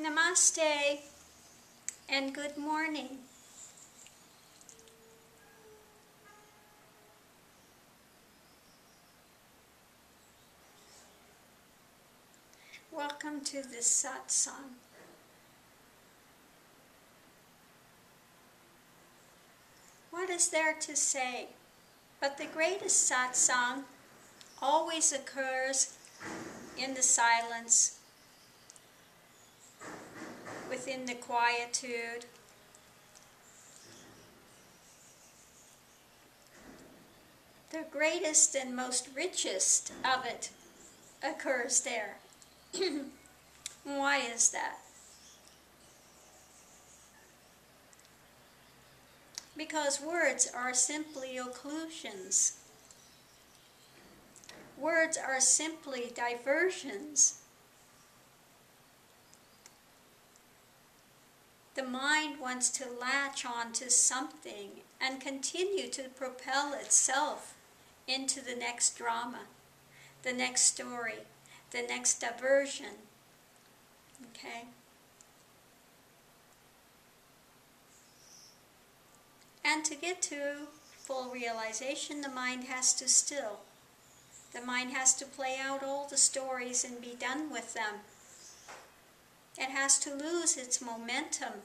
Namaste and good morning. Welcome to this Satsang. What is there to say? But the greatest Satsang always occurs in the silence, within the quietude. The greatest and most richest of it occurs there. Why is that? Because words are simply occlusions. Words are simply diversions. The mind wants to latch on to something and continue to propel itself into the next drama, the next story, the next diversion. Okay? And to get to full realization, the mind has to still. The mind has to play out all the stories and be done with them. It has to lose its momentum.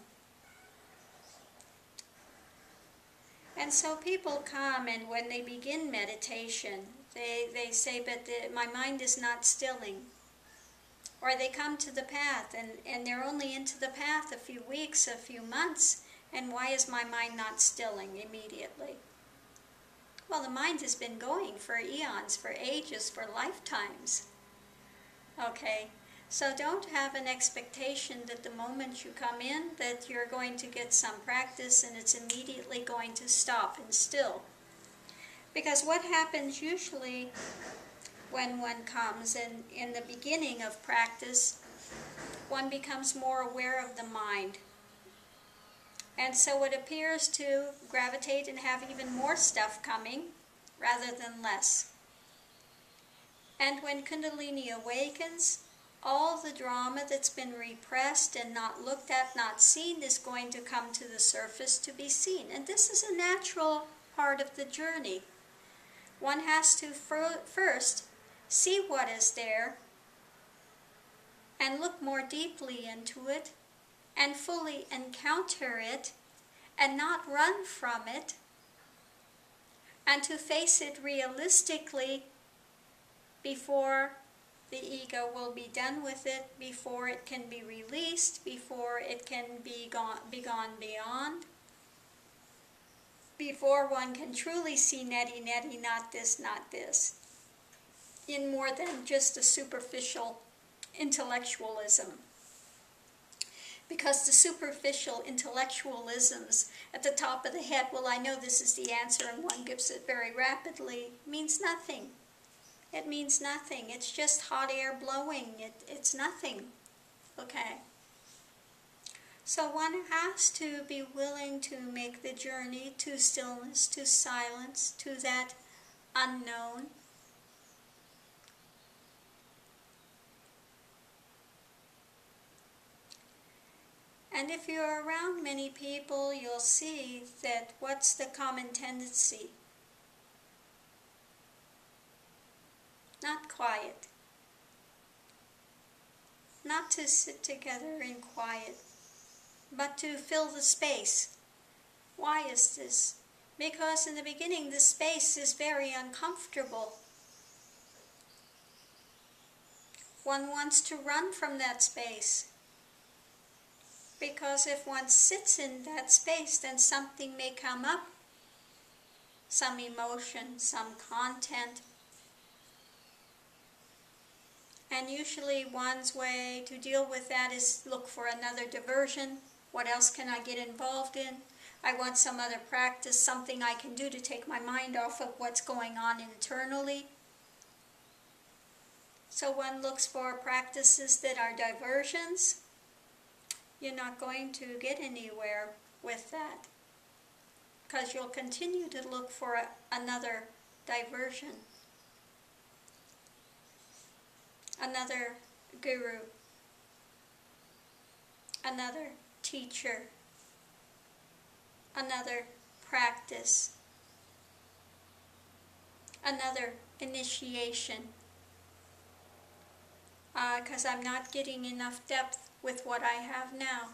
And so people come, and when they begin meditation, they say, but my mind is not stilling. Or they come to the path, and they're only into the path a few weeks, a few months, and why is my mind not stilling immediately? Well, the mind has been going for eons, for ages, for lifetimes. Okay, so don't have an expectation that the moment you come in that you're going to get some practice and it's immediately going to stop and still. Because what happens usually when one comes in the beginning of practice, one becomes more aware of the mind. And so it appears to gravitate and have even more stuff coming rather than less. And when Kundalini awakens, all the drama that's been repressed and not looked at, not seen, is going to come to the surface to be seen. And this is a natural part of the journey. One has to first see what is there and look more deeply into it and fully encounter it and not run from it, and to face it realistically before the ego will be done with it, before it can be released, before it can be gone beyond, before one can truly see neti neti, not this, in more than just a superficial intellectualism. Because the superficial intellectualisms at the top of the head, well, I know this is the answer and one gives it very rapidly, means nothing. It means nothing. It's just hot air blowing. It's nothing. Okay? So one has to be willing to make the journey to stillness, to silence, to that unknown. And if you're around many people, you'll see that what's the common tendency? Not quiet. Not to sit together in quiet, but to fill the space. Why is this? Because in the beginning the space is very uncomfortable. One wants to run from that space. Because if one sits in that space, then something may come up. Some emotion, some content. And usually one's way to deal with that is look for another diversion. What else can I get involved in? I want some other practice, something I can do to take my mind off of what's going on internally. So one looks for practices that are diversions. You're not going to get anywhere with that, because you'll continue to look for another diversion, another guru, another teacher, another practice, another initiation, because I'm not getting enough depth with what I have now.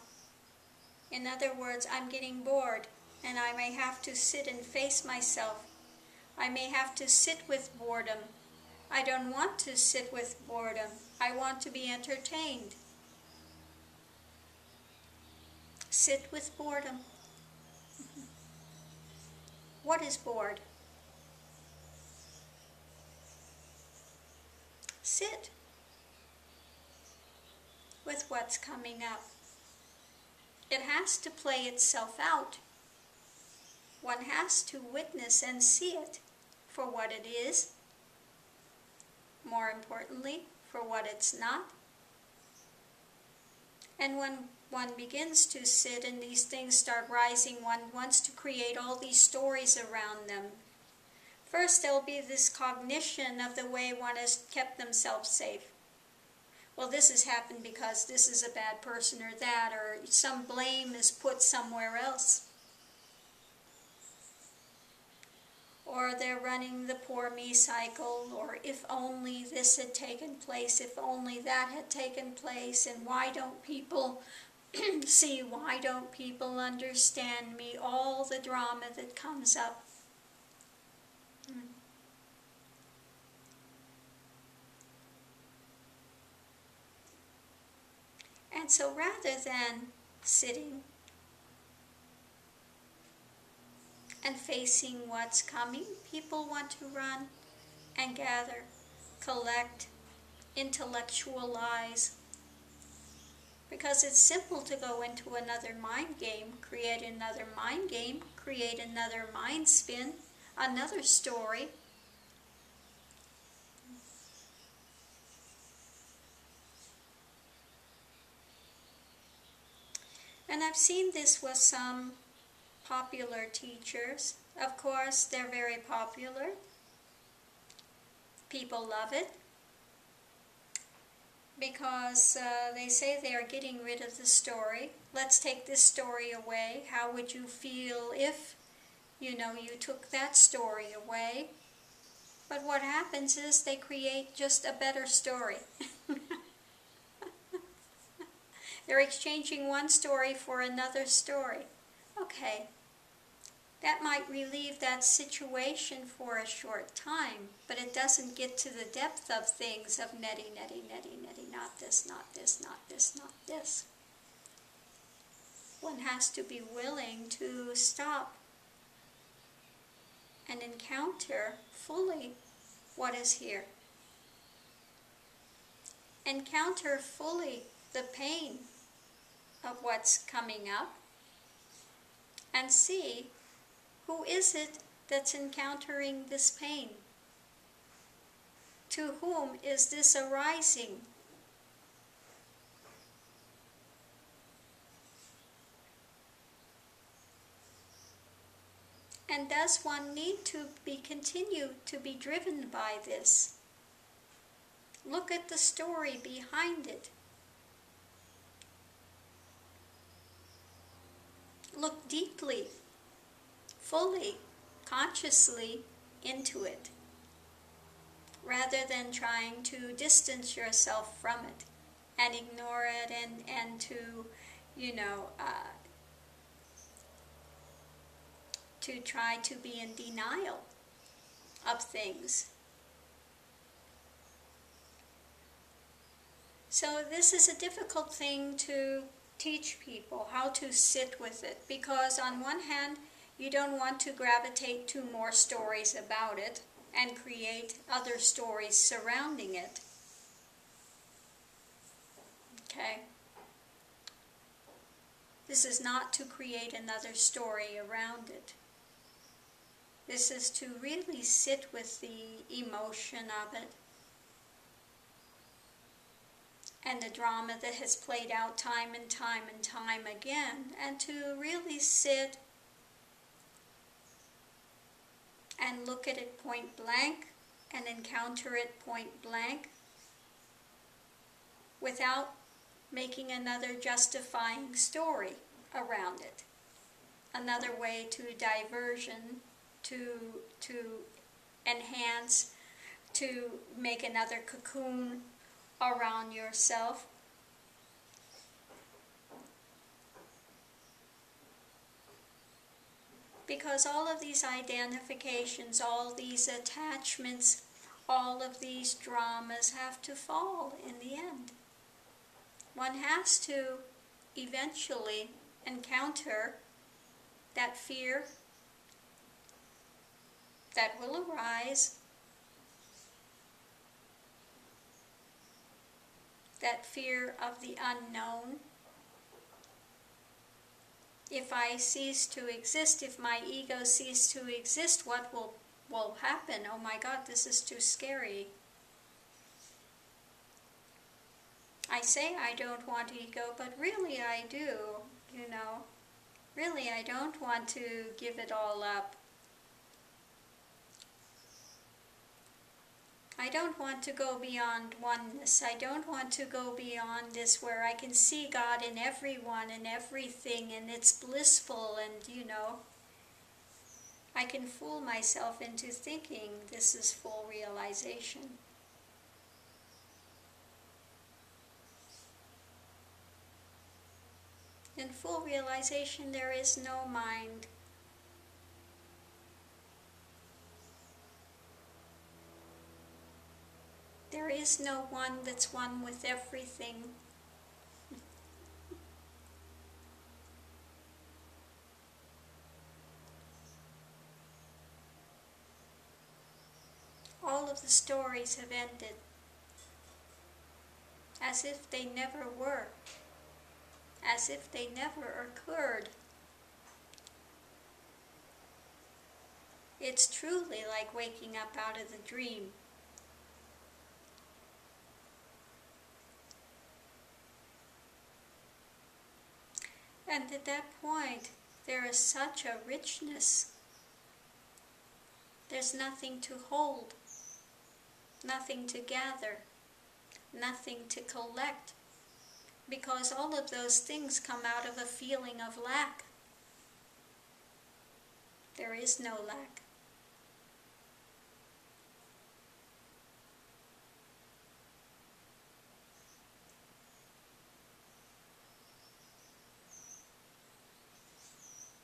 In other words, I'm getting bored, and I may have to sit and face myself. I may have to sit with boredom. I don't want to sit with boredom. I want to be entertained. Sit with boredom. What is bored? Sit with what's coming up. It has to play itself out. One has to witness and see it for what it is. More importantly, for what it's not. And when one begins to sit and these things start rising, one wants to create all these stories around them. First, there'll be this cognition of the way one has kept themselves safe. Well, this has happened because this is a bad person or that, or some blame is put somewhere else. Or they're running the poor me cycle, or if only this had taken place, if only that had taken place, and why don't people see, why don't people understand me, all the drama that comes up. And so rather than sitting and facing what's coming, people want to run and gather, collect, intellectualize. Because it's simple to go into another mind game, create another mind game, create another mind spin, another story. And I've seen this with some popular teachers. Of course, they're very popular. People love it because they say they are getting rid of the story. Let's take this story away. How would you feel if, you took that story away? But what happens is they create just a better story. They're exchanging one story for another story. Okay, that might relieve that situation for a short time, but it doesn't get to the depth of things of netty, not this, not this, not this, not this. One has to be willing to stop and encounter fully what is here. Encounter fully the pain of what's coming up and see who is it that's encountering this pain. To whom is this arising? And does one need to continue to be driven by this? Look at the story behind it. Look deeply, fully, consciously into it, rather than trying to distance yourself from it and ignore it and to, to try to be in denial of things. So this is a difficult thing to teach people, how to sit with it, because on one hand, you don't want to gravitate to more stories about it and create other stories surrounding it. Okay? This is not to create another story around it. This is to really sit with the emotion of it and the drama that has played out time and time and time again, and to really sit and look at it point blank and encounter it point blank without making another justifying story around it. Another way to diversion, to enhance, to make another cocoon around yourself. Because all of these identifications, all these attachments, all of these dramas have to fall in the end. One has to eventually encounter that fear that will arise, that fear of the unknown. If I cease to exist, if my ego ceases to exist, what will happen? Oh my God, this is too scary. I say I don't want ego, but really I do, you know. Really, I don't want to give it all up. I don't want to go beyond oneness. I don't want to go beyond this where I can see God in everyone and everything and it's blissful and, you know, I can fool myself into thinking this is full realization. In full realization, there is no mind. There is no one that's one with everything. All of the stories have ended as if they never were, as if they never occurred. It's truly like waking up out of the dream. And at that point, there is such a richness. There's nothing to hold, nothing to gather, nothing to collect, because all of those things come out of a feeling of lack. There is no lack.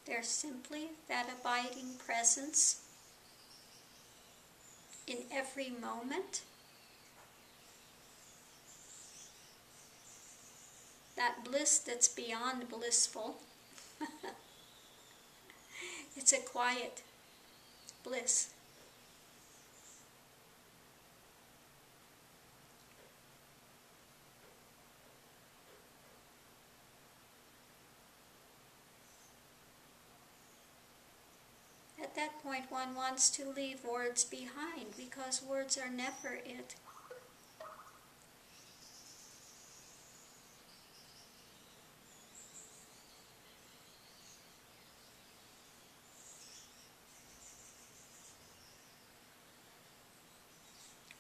There's simply that abiding presence in every moment, that bliss that's beyond blissful. It's a quiet bliss. At that point, one wants to leave words behind because words are never it.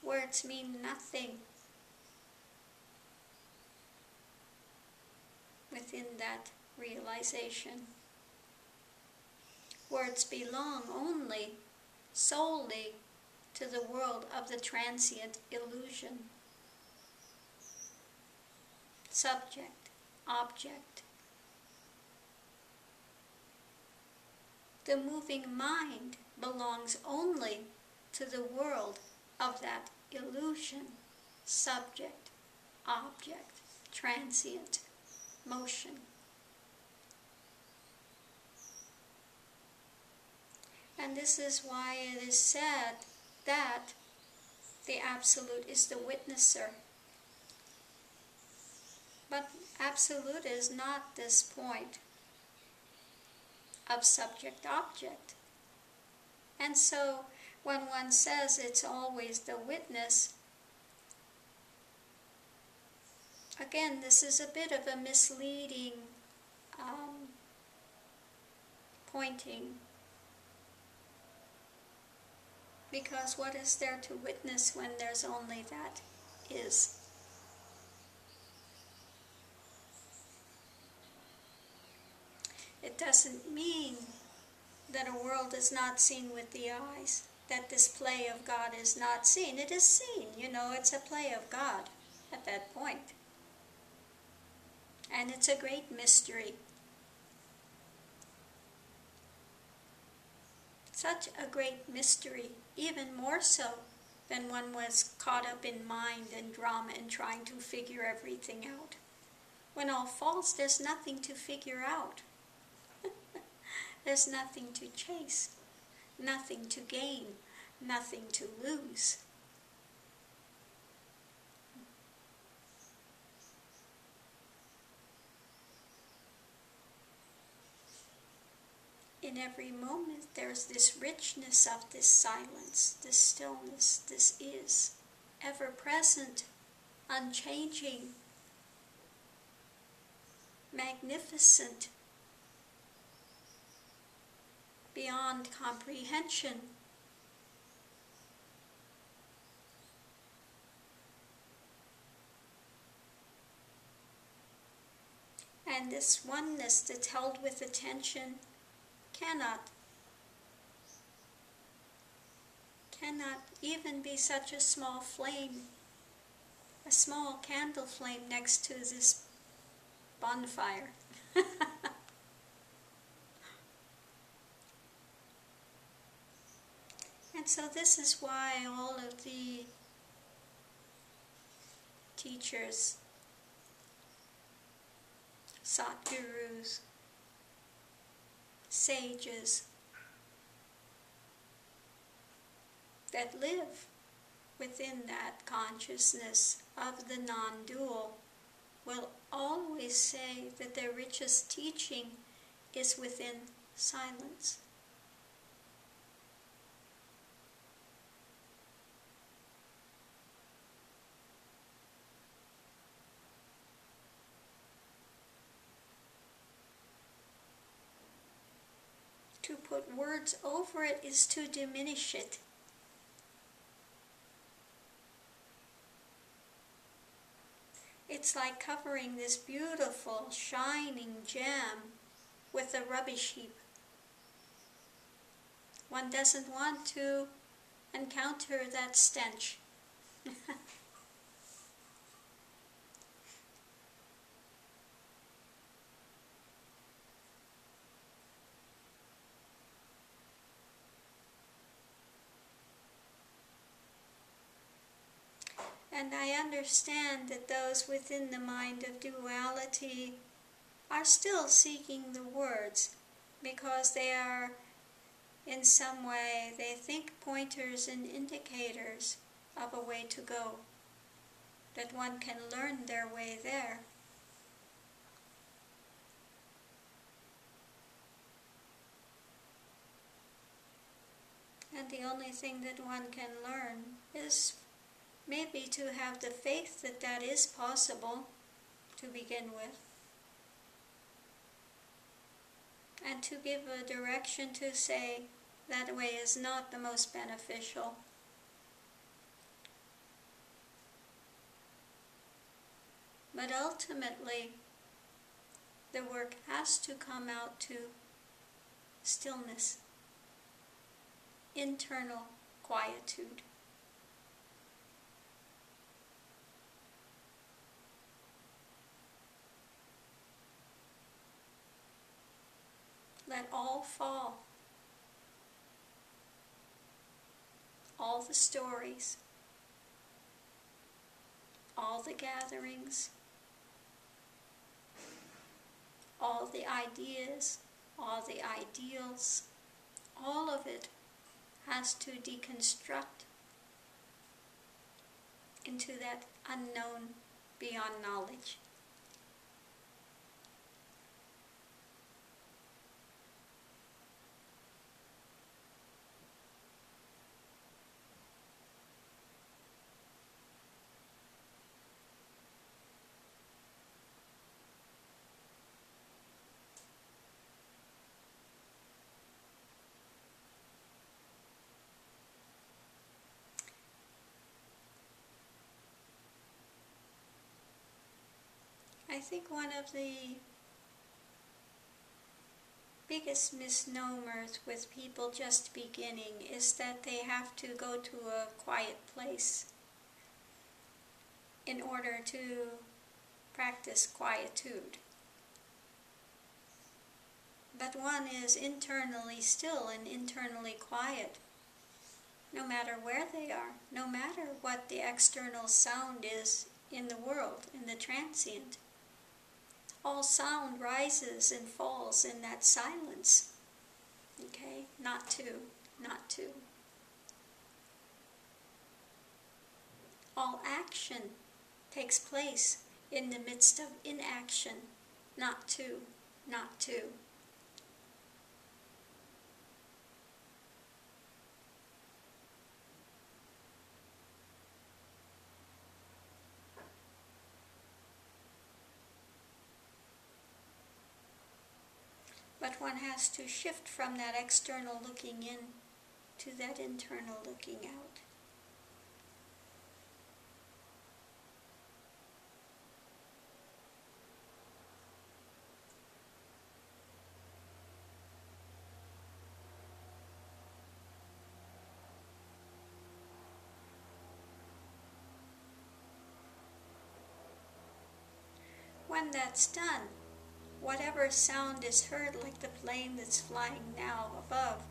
Words mean nothing within that realization. Words belong only, solely, to the world of the transient illusion. Subject, object. The moving mind belongs only to the world of that illusion. Subject, object, transient, motion. And this is why it is said that the Absolute is the witnesser. But Absolute is not this point of subject-object. And so when one says it's always the witness, again, this is a bit of a misleading pointing. Because what is there to witness when there's only that is? It doesn't mean that a world is not seen with the eyes, that this play of God is not seen. It is seen, it's a play of God at that point. And it's a great mystery. Such a great mystery, even more so than one was caught up in mind and drama and trying to figure everything out. When all falls, there's nothing to figure out. There's nothing to chase, nothing to gain, nothing to lose. In every moment, there's this richness of this silence, this stillness, this is, ever present, unchanging, magnificent, beyond comprehension. And this oneness that's held with attention cannot even be such a small flame, a small candle flame next to this bonfire. And so this is why all of the teachers, Satgurus, sages that live within that consciousness of the non-dual will always say that their richest teaching is within silence. To put words over it is to diminish it. It's like covering this beautiful, shining gem with a rubbish heap. One doesn't want to encounter that stench. And I understand that those within the mind of duality are still seeking the words because they are, in some way, they think pointers and indicators of a way to go, that one can learn their way there. And the only thing that one can learn is maybe to have the faith that that is possible to begin with. And to give a direction to say that way is not the most beneficial. But ultimately, the work has to come out to stillness, internal quietude. Let all fall. All the stories, all the gatherings, all the ideas, all the ideals, all of it has to deconstruct into that unknown beyond knowledge. I think one of the biggest misnomers with people just beginning is that they have to go to a quiet place in order to practice quietude. But one is internally still and internally quiet, no matter where they are, no matter what the external sound is in the world, in the transient. All sound rises and falls in that silence. Okay? Not two, not two. All action takes place in the midst of inaction. Not two, not two. But one has to shift from that external looking in to that internal looking out. When that's done, whatever sound is heard, like the plane that's flying now above,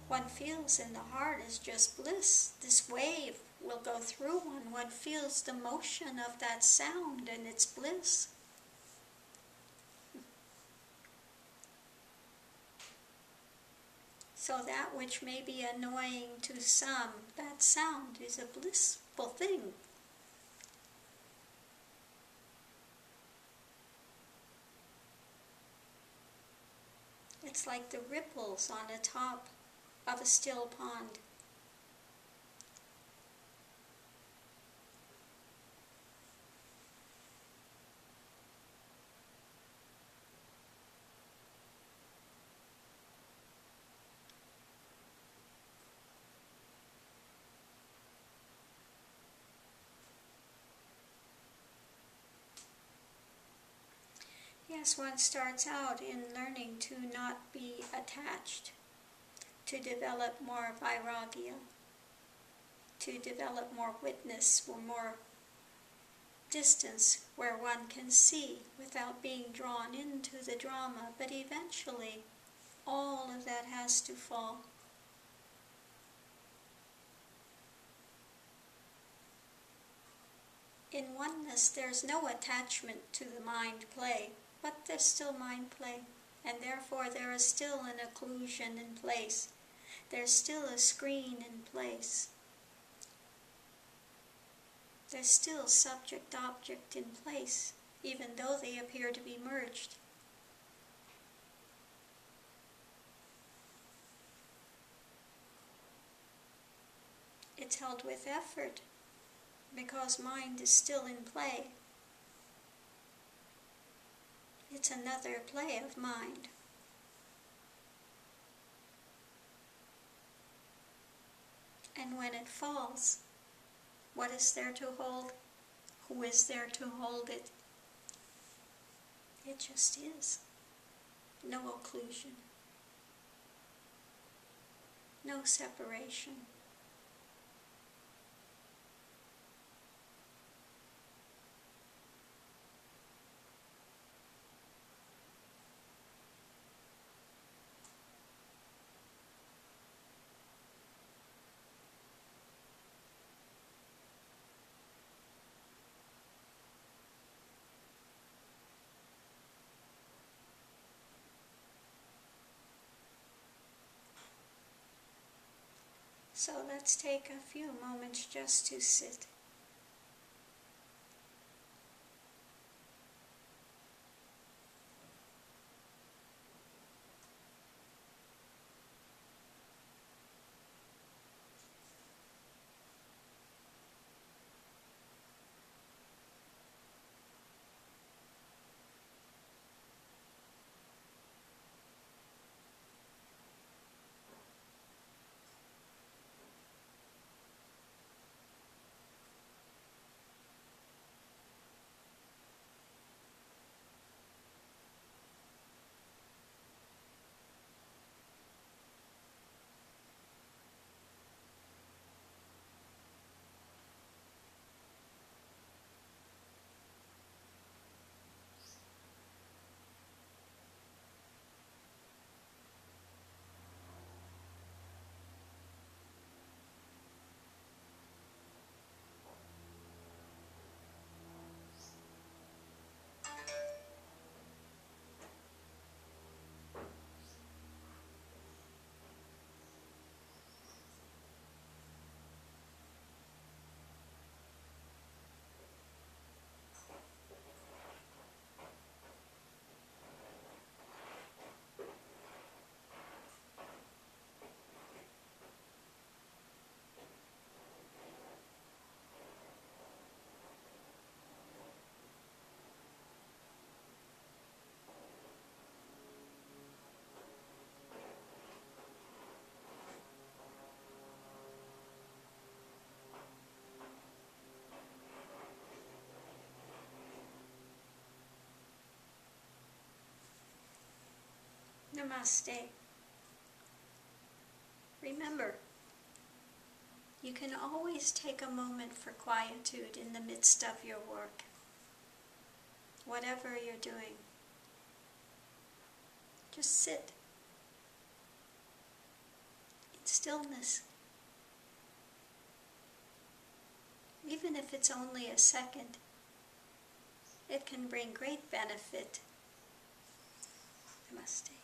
one feels in the heart is just bliss. This wave will go through one. One feels the motion of that sound and it's bliss. So that which may be annoying to some, that sound is a blissful thing. It's like the ripples on the top of a still pond. Yes, one starts out in learning to not be attached, to develop more vairagya, to develop more witness or more distance where one can see without being drawn into the drama. But eventually, all of that has to fall. In oneness, there's no attachment to the mind play, but there's still mind play, and therefore there is still an occlusion in place. There's still a screen in place. There's still subject-object in place, even though they appear to be merged. It's held with effort, because mind is still in play. It's another play of mind. And when it falls, what is there to hold? Who is there to hold it? It just is. No occlusion. No separation. So let's take a few moments just to sit. Namaste. Remember, you can always take a moment for quietude in the midst of your work, whatever you're doing. Just sit in stillness. Even if it's only a second, it can bring great benefit. Namaste.